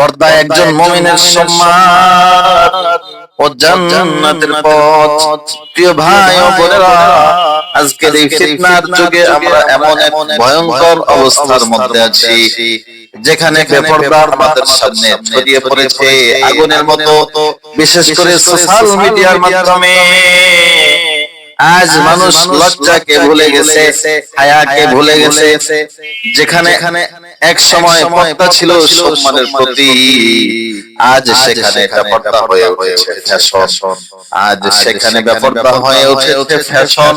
পর্দা একজন মুমিনের সম্মান ও জান্নাতের পথ। প্রিয় ভাই ও বোনেরা, আজকের এই ফিতনার যুগে আমরা এমন এক ভয়ঙ্কর অবস্থার মধ্যে আছি যেখানে বেপরদা আমাদের সামনে ছড়িয়ে পড়েছে আগুনের মতো, বিশেষ করে সোশ্যাল মিডিয়ার মাধ্যমে। আজ মানুষ লজ্জাকে ভুলে গেছে, হায়াকে ভুলে গেছে। যেখানে এক সময় পর্দা ছিল সম্মানের প্রতীক, আজ সেখানে এটা পর্দা হয়ে উঠেছে ফ্যাশন। আজ সেখানে বেপরদা হয়ে উঠেছে ফ্যাশন।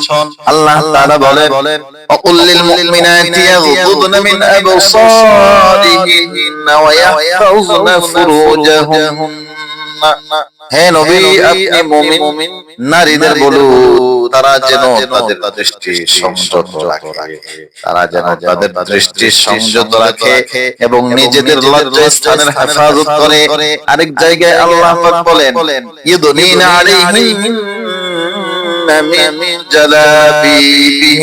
আল্লাহ তাআলা বলেন, وَقُلْ لِلْمُؤْمِنَاتِ يَغْضُضْنَ مِنْ أَبْصَارِهِنَّ وَيَحْفَظْنَ فُرُوجَهُنَّ। হে নবী, আপনি মুমিন নারীদের বলুন তারা যেন তাদের দৃষ্টি সংযত রাখে, তারা যেন তাদের দৃষ্টি সংযত রাখে এবং নিজেদের লজ্জাস্থানের হেফাজত করে। আরেক জায়গায় আল্লাহ পাক বলেন, ইউদনিনা আলাইহিন্না মিন জালাবিবিহিন্না,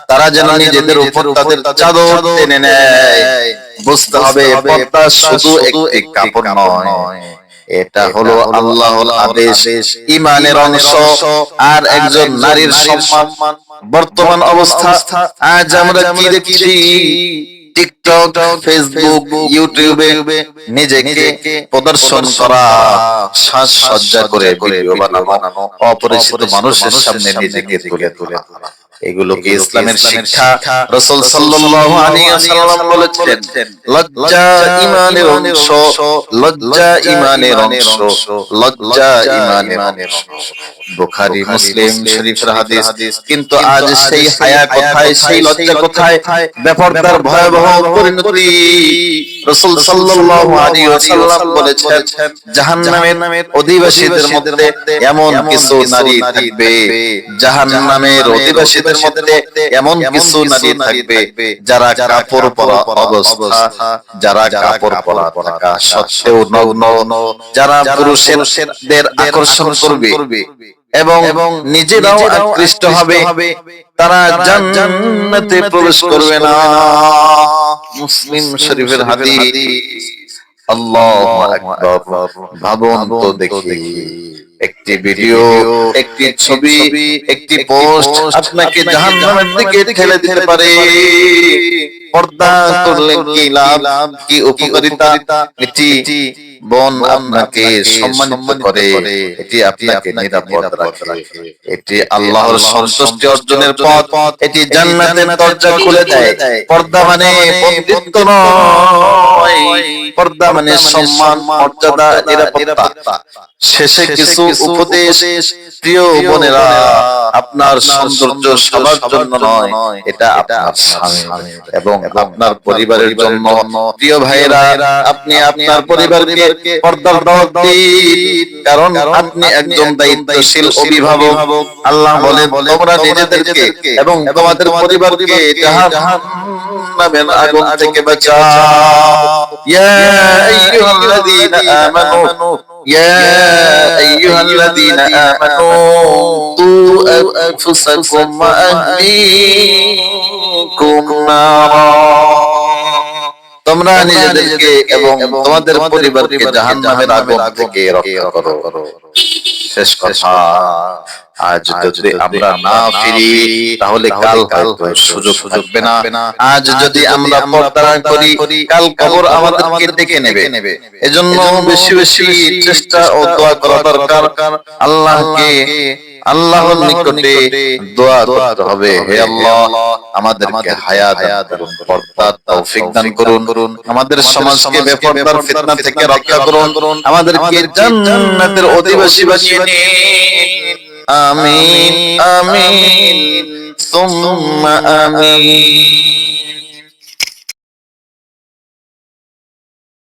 তারা যেন নিজেদের উপর তাদের চাদর টেনে নেয়। বুঝতে হবে পর্দা শুধু একটি কাপড় নয়, এটা হলো আল্লাহর আদেশ, ঈমানের অংশ আর একজন নারীর সম্মান। বর্তমান অবস্থা আজ আমরা কি দেখছি? টিকটক, ফেসবুক, ইউটিউবে নিজেকে প্রদর্শন করা, সাজসজ্জা করে ভিডিও বানানো, অপরিচিত মানুষের সামনে নিজেকে তুলে ধরা, এগুলো কি ইসলামের শিক্ষা? রাসূল সাল্লাল্লাহু আলাইহি ওয়াসাল্লাম বলেছেন, লজ্জা ঈমানের অংশ, লজ্জা ঈমানের অংশ, লজ্জা ঈমানের অংশ। বুখারী মুসলিম শরীফের হাদিস। কিন্তু আজ সেই হায়া কোথায়, সেই লজ্জা কোথায়? বেপরদার ভয়াবহ পরিণতি। রাসূল সাল্লাল্লাহু আলাইহি ওয়াসাল্লাম বলেছেন, জাহান্নামের অধিবাসীদের মধ্যে এমন কিছু নারী থাকবে, জাহান্নামের অধিবাসীদের মধ্যে এমন কিছু নারী থাকবে যারা কাপড় পরা অবস্থা, যারা কাপড় পরা থাকা সত্ত্বেও নগ্ন, যারা পুরুষদের আকর্ষণ করবে এবং নিজেরাও আকৃষ্ট হবে, তারা জান্নাতে প্রবেশ করবে না। মুসলিম শরীফের হাদিস। আল্লাহু আকবার। ভাবুন তো দেখি, একটি ভিডিও, একটি ছবি, একটি পোস্ট আপনাকে জাহান্নামের দিকে ঠেলে দিতে পারে। পর্দা করলে কি লাভ, কি উপকারিতা? এটি বোন আপনাকে সম্মানিত করে, এটি আপনাকে নিরাপদ রাখে, এটি আল্লাহর সন্তুষ্টি অর্জনের পথ, এটি জান্নাতের দরজা খুলে দেয়। পর্দা মানে বন্দিত্ব নয়, পর্দা মানে সম্মান, মর্যাদা, নিরাপত্তা। শেষে কিছু উপদেশ। প্রিয় বোনেরা, আপনার সৌন্দর্য সবার জন্য নয়, এটা আপনার স্বামী এবং আপনার পরিবারের জন্য। প্রিয় ভাইয়েরা, আপনি আপনার পরিবারকে পর্দার দাওয়াত দিন, কারণ আপনি একজন দায়িত্বশীল অভিভাবক। আল্লাহ বলেন, তোমরা নিজেদেরকে এবং তোমাদের পরিবারকে জাহান্নামের আগুন থেকে বাঁচাও। ইয়া আইয়ুহাল্লাযীনা আমানু يا أيها الذين آمنوا قوا أنفسكم وأهليكم نارا, তোমরা নিজেদেরকে এবং তোমাদের পরিবারকে জাহান্নামের আগুন থেকে রক্ষা করো। শেষ কথা, আজ যদি আমরা না ফিরি তাহলে কাল হয়তো সুযোগ থাকবে না। আজ যদি আমরা পর্দা না করি, কাল কবর আমাদেরকে ডেকে নেবে। এজন্য বেশি বেশি চেষ্টা ও দোয়া করা দরকার। আল্লাহর নিকটে দোয়া করতে হবে, হে আল্লাহ আমাদেরকে হায়া দান করুন, পর্দার তৌফিক দান করুন, আমাদের সমাজকে বেপরদার ফিতনা থেকে রক্ষা করুন, আমাদেরকে জান্নাতের অধিবাসী বানিয়ে নিন। আমিন আমিন সুম্মা আমিন।